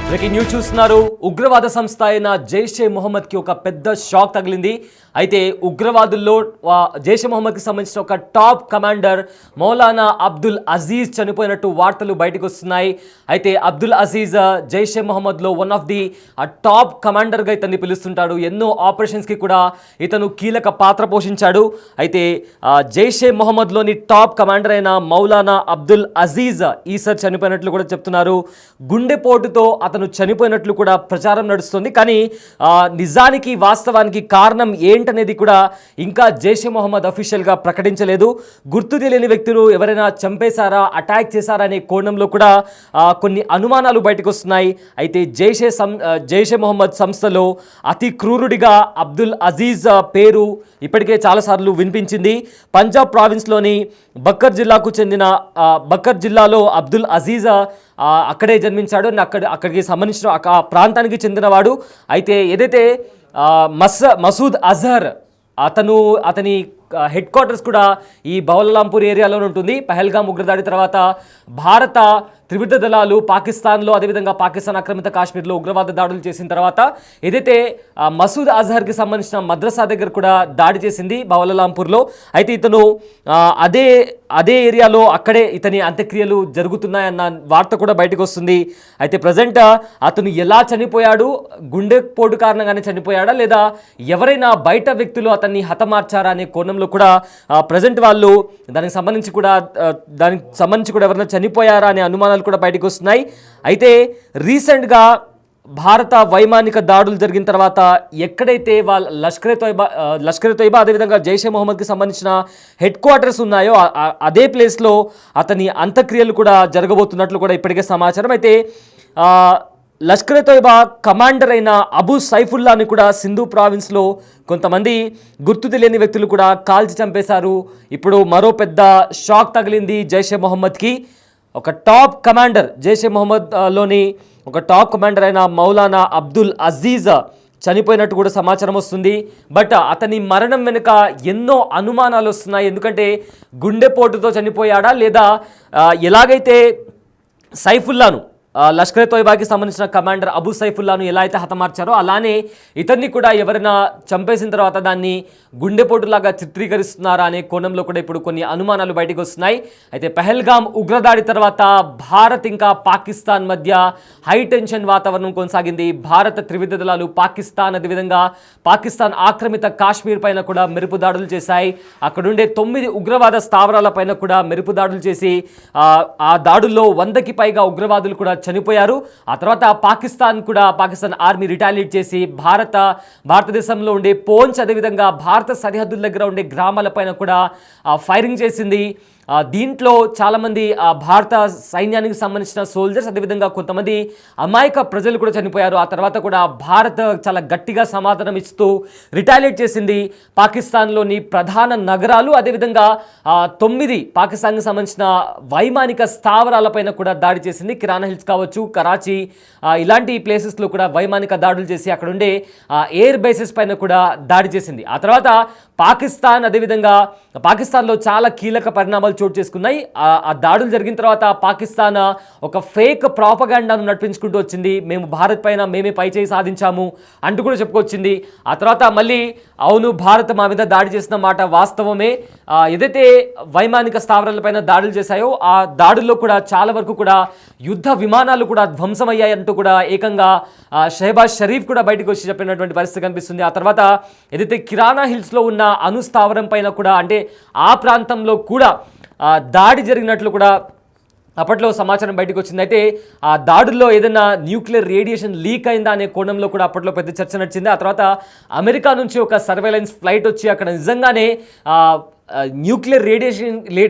Breaking news చూస్తున్నారు. ఉగ్రవాద సంస్థ అయిన జైషే మొహమ్మద్ కి ఒక పెద్ద షాక్ తగిలింది. అయితే ఉగ్రవాదుల్లో జైషే మొహమ్మద్ కి సంబంధించిన ఒక టాప్ కమాండర్ మౌలానా అబ్దుల్ అజీజ్ చనిపోయినట్టు వార్తలు బయటకు వస్తున్నాయి. అయితే అబ్దుల్ అజీజ్ జైషే మొహమ్మద్ లో one of the top commander గా ఇతన్ని పిలుస్తుంటాడు. ఎన్నో ఆపరేషన్స్ కి కూడా ఇతను కీలక పాత్ర పోషించాడు. అయితే జైషే మొహమ్మద్ లోని టాప్ కమాండర్ అయిన మౌలానా అబ్దుల్ అజీజ్ ఈసారి చనిపోయినట్లు కూడా చెప్తున్నారు. గుండెపోటుతో అతను చనిపోయినట్లు కూడా ప్రచారం నడుస్తుంది. కానీ నిజానికి వాస్తవానికి కారణం ఏంటనేది కూడా ఇంకా జైషే మొహమ్మద్ అఫీషియల్గా ప్రకటించలేదు. గుర్తు తెలియని వ్యక్తులు ఎవరైనా చంపేశారా, అటాక్ చేశారా అనే కోణంలో కూడా కొన్ని అనుమానాలు బయటకు వస్తున్నాయి. అయితే జైషే మొహమ్మద్ సంస్థలో అతి క్రూరుడిగా అబ్దుల్ అజీజ్ పేరు ఇప్పటికే చాలాసార్లు వినిపించింది. పంజాబ్ ప్రావిన్స్లోని బక్కర్ జిల్లాకు చెందిన బక్కర్ జిల్లాలో అబ్దుల్ అజీజ్ అక్కడే జన్మించాడు. అక్కడికి సంబంధించిన ఆ ప్రాంతానికి చెందినవాడు. అయితే ఏదైతే మసూద్ అజహర్ అతని హెడ్ క్వార్టర్స్ కూడా ఈ బౌలలాంపూర్ ఏరియాలో ఉంటుంది. పహల్గామ్ ఉగ్రదాడి తర్వాత భారత త్రివిధ దళాలు పాకిస్తాన్లో, అదేవిధంగా పాకిస్తాన్ ఆక్రమిత కాశ్మీర్లో ఉగ్రవాద దాడులు చేసిన తర్వాత ఏదైతే మసూద్ అజహర్కి సంబంధించిన మద్రసా దగ్గర కూడా దాడి చేసింది బౌలలాంపూర్లో. అయితే ఇతను అదే ఏరియాలో అక్కడే ఇతని అంత్యక్రియలు జరుగుతున్నాయన్న వార్త కూడా బయటకు వస్తుంది. అయితే ప్రజెంట్ అతను ఎలా చనిపోయాడు, గుండెపోటు కారణంగానే చనిపోయాడా లేదా ఎవరైనా బయట వ్యక్తులు అతన్ని హతమార్చారా అనే కోణంలో కూడా ప్రజెంట్ వాళ్ళు దానికి సంబంధించి కూడా ఎవరైనా చనిపోయారా అనే అనుమానాలు కూడా బయటకు వస్తున్నాయి. అయితే రీసెంట్గా భారత వైమానిక దాడులు జరిగిన తర్వాత ఎక్కడైతే వాళ్ళ లష్కర్ తోయిబా అదేవిధంగా జైషే మొహమ్మద్కి సంబంధించిన హెడ్ క్వార్టర్స్ ఉన్నాయో అదే ప్లేస్లో అతని అంత్యక్రియలు కూడా జరగబోతున్నట్లు కూడా ఇప్పటికే సమాచారం. అయితే లష్కర్ తోయిబా కమాండర్ అయిన అబూ సైఫుల్లాని కూడా సింధు ప్రావిన్స్లో కొంతమంది గుర్తు తెలియని వ్యక్తులు కూడా కాల్చి చంపేశారు. ఇప్పుడు మరో పెద్ద షాక్ తగిలింది జైషే మొహమ్మద్కి. ఒక టాప్ కమాండర్ జైషే మొహమ్మద్లోని ఒక టాప్ కమాండర్ అయిన మౌలానా అబ్దుల్ అజీజ్ చనిపోయినట్టు కూడా సమాచారం వస్తుంది. బట్ అతని మరణం వెనుక ఎన్నో అనుమానాలు వస్తున్నాయి. ఎందుకంటే గుండెపోటుతో చనిపోయాడా లేదా ఎలాగైతే సైఫుల్లాను లష్కర్ తోయిబాకి సంబంధించిన కమాండర్ అబూ సైఫుల్లాను ఎలా అయితే హతమార్చారో అలానే ఇతన్ని కూడా ఎవరైనా చంపేసిన తర్వాత దాన్ని గుండెపోటులాగా చిత్రీకరిస్తున్నారా అనే కోణంలో కూడా ఇప్పుడు కొన్ని అనుమానాలు బయటకు వస్తున్నాయి. అయితే పహల్గామ్ ఉగ్రదాడి తర్వాత భారత్ ఇంకా పాకిస్తాన్ మధ్య హై టెన్షన్ వాతావరణం కొనసాగింది. భారత త్రివిధ దళాలు పాకిస్తాన్ అదేవిధంగా పాకిస్తాన్ ఆక్రమిత కాశ్మీర్ పైన కూడా మెరుపు దాడులు చేశాయి. అక్కడుండే 9 ఉగ్రవాద స్థావరాల పైన కూడా మెరుపు దాడులు చేసి ఆ దాడుల్లో 100కి పైగా ఉగ్రవాదులు కూడా చనిపోయారు. ఆ తర్వాత పాకిస్తాన్ ఆర్మీ రిటాలియేట్ చేసి భారతదేశంలో ఉండే పోంచ్ అదేవిధంగా భారత సరిహద్దుల దగ్గర ఉండే గ్రామాలపైన కూడా ఫైరింగ్ చేసింది. దీంట్లో చాలామంది భారత సైన్యానికి సంబంధించిన సోల్జర్స్ అదేవిధంగా కొంతమంది అమాయక ప్రజలు కూడా చనిపోయారు. ఆ తర్వాత కూడా భారత్ చాలా గట్టిగా సమాధానం ఇస్తూ రిటాలియేట్ చేసింది. పాకిస్తాన్లోని ప్రధాన నగరాలు అదేవిధంగా 9 పాకిస్తాన్కి సంబంధించిన వైమానిక స్థావరాలపైన కూడా దాడి చేసింది. కిరాణా హిల్స్ కావచ్చు, కరాచీ ఇలాంటి ప్లేసెస్లో కూడా వైమానిక దాడులు చేసి అక్కడ ఉండే ఎయిర్ బేసెస్ పైన కూడా దాడి చేసింది. ఆ తర్వాత పాకిస్తాన్లో చాలా కీలక పరిణామాలు చోటు చేసుకున్నాయి. ఆ దాడులు జరిగిన తర్వాత పాకిస్తాన్ ఒక ఫేక్ ప్రాపగాండాను నడిపించుకుంటూ వచ్చింది. మేము భారత్ పైన మేమే పైచేయి సాధించాము అంటూ కూడా చెప్పుకొచ్చింది. ఆ తర్వాత మళ్ళీ అవును భారత్ మా మీద దాడి చేసిన మాట వాస్తవమే, ఏదైతే వైమానిక స్థావరాలపైన దాడులు చేశాయో ఆ దాడుల్లో కూడా చాలా వరకు కూడా యుద్ధ విమానాలు కూడా ధ్వంసమయ్యాయంటూ కూడా ఏకంగా షెహబాజ్ షరీఫ్ కూడా బయటకు వచ్చి చెప్పినటువంటి పరిస్థితి కనిపిస్తుంది. ఆ తర్వాత ఏదైతే కిరాణా హిల్స్లో ఉన్న అనుస్థావరం పైన కూడా అంటే ఆ ప్రాంతంలో కూడా దాడి జరిగినట్లు కూడా అప్పట్లో సమాచారం బయటకు వచ్చింది. అయితే ఆ దాడుల్లో ఏదైనా న్యూక్లియర్ రేడియేషన్ లీక్ అయిందా అనే కోణంలో కూడా అప్పట్లో పెద్ద చర్చ నడిచింది. ఆ తర్వాత అమెరికా నుంచి ఒక సర్వేలెన్స్ ఫ్లైట్ వచ్చి అక్కడ నిజంగానే న్యూక్లియర్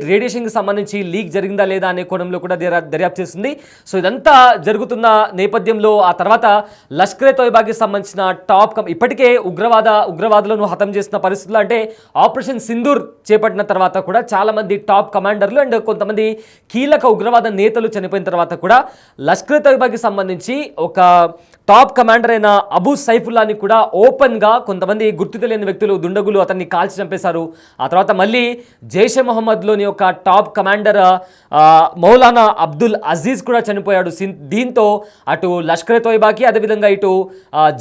రేడియేషన్కి సంబంధించి లీక్ జరిగిందా లేదా అనే కోణంలో కూడా దర్యాప్తు చేస్తుంది. సో ఇదంతా జరుగుతున్న నేపథ్యంలో ఆ తర్వాత లష్కర్ తోయిబాకి సంబంధించిన ఇప్పటికే ఉగ్రవాదులను హతం చేసిన పరిస్థితుల్లో అంటే ఆపరేషన్ సింధూర్ చేపట్టిన తర్వాత కూడా చాలామంది టాప్ కమాండర్లు అండ్ కొంతమంది కీలక ఉగ్రవాద నేతలు చనిపోయిన తర్వాత కూడా లష్కర్ తోయిబాకి సంబంధించి ఒక టాప్ కమాండర్ అయిన అబూ సైఫుల్లాని కూడా ఓపెన్గా కొంతమంది గుర్తు తెలియని వ్యక్తులు దుండగులు అతన్ని కాల్చి చంపేశారు. ఆ తర్వాత మళ్ళీ జైషే మొహమ్మద్లోని ఒక టాప్ కమాండర్ మౌలానా అబ్దుల్ అజీజ్ కూడా చనిపోయాడు. దీంతో అటు లష్కర్ తోయిబాకి అదేవిధంగా ఇటు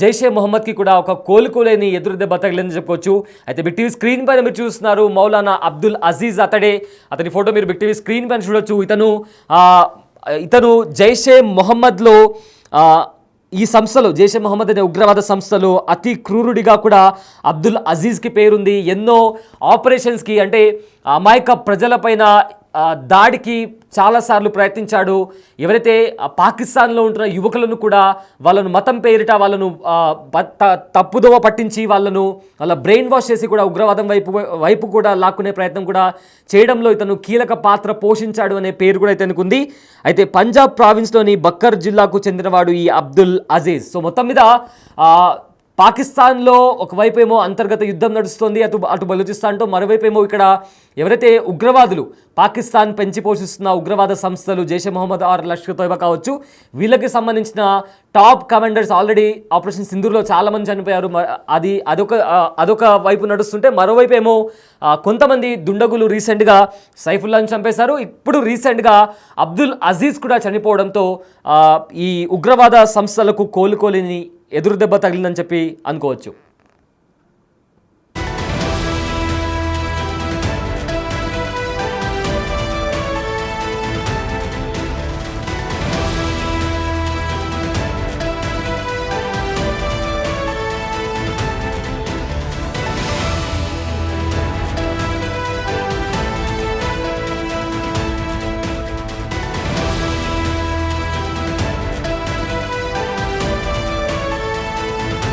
జైషే మొహమ్మద్కి కూడా ఒక కోలుకోలేని ఎదురు దెబ్బ తగిలిందని చెప్పుకోవచ్చు. అయితే బిగ్ టీవీ స్క్రీన్ పైన మీరు చూస్తున్నారు మౌలానా అబ్దుల్ అజీజ్, అతని ఫోటో మీరు బిగ్ టీవీ స్క్రీన్ పైన చూడొచ్చు. ఇతను జైషే మొహమ్మద్లో ఈ సంస్థలో జైషే మొహమ్మద్ అనే ఉగ్రవాద సంస్థలో అతి క్రూరుడిగా కూడా అబ్దుల్ అజీజ్కి పేరుంది. ఎన్నో ఆపరేషన్స్కి అంటే అమాయక ప్రజలపైన దాడికి చాలాసార్లు ప్రయత్నించాడు. ఎవరైతే పాకిస్తాన్లో ఉంటున్న యువకులను కూడా వాళ్ళను మతం పేరిట వాళ్ళను తప్పుదోవ పట్టించి వాళ్ళ బ్రెయిన్ వాష్ చేసి కూడా ఉగ్రవాదం వైపు కూడా లాక్కునే ప్రయత్నం కూడా చేయడంలో ఇతను కీలక పాత్ర పోషించాడు అనే పేరు కూడా ఇతనికి ఉంది. అయితే పంజాబ్ ప్రావిన్స్లోని బక్కర్ జిల్లాకు చెందినవాడు ఈ అబ్దుల్ అజీజ్. సో మొత్తం మీద పాకిస్తాన్లో ఒకవైపు ఏమో అంతర్గత యుద్ధం నడుస్తుంది అటు బలూచిస్తాన్తో, మరోవైపు ఏమో ఇక్కడ ఎవరైతే ఉగ్రవాదులు పాకిస్తాన్ పెంచి పోషిస్తున్న ఉగ్రవాద సంస్థలు జైషే మొహమ్మద్ ఆర్ లష్కర్ తోయిబా కావచ్చు, వీళ్ళకి సంబంధించిన టాప్ కమాండర్స్ ఆల్రెడీ ఆపరేషన్ సింధూర్లో చాలామంది చనిపోయారు. అదొక వైపు నడుస్తుంటే మరోవైపు ఏమో కొంతమంది దుండగులు రీసెంట్గా సైఫుల్లాని చంపేశారు. ఇప్పుడు రీసెంట్గా అబ్దుల్ అజీజ్ కూడా చనిపోవడంతో ఈ ఉగ్రవాద సంస్థలకు కోలుకోలేని ఎదురు దెబ్బ తగిలిందని చెప్పి అనుకోవచ్చు.